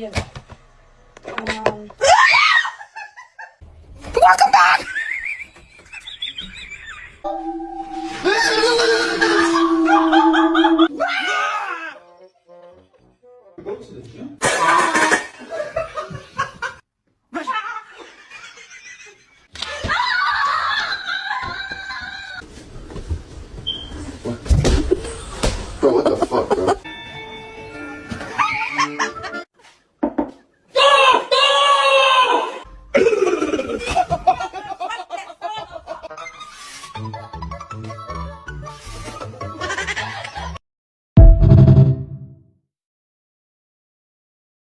you. Um, Welcome back! Go to the gym. Bro, what the fuck?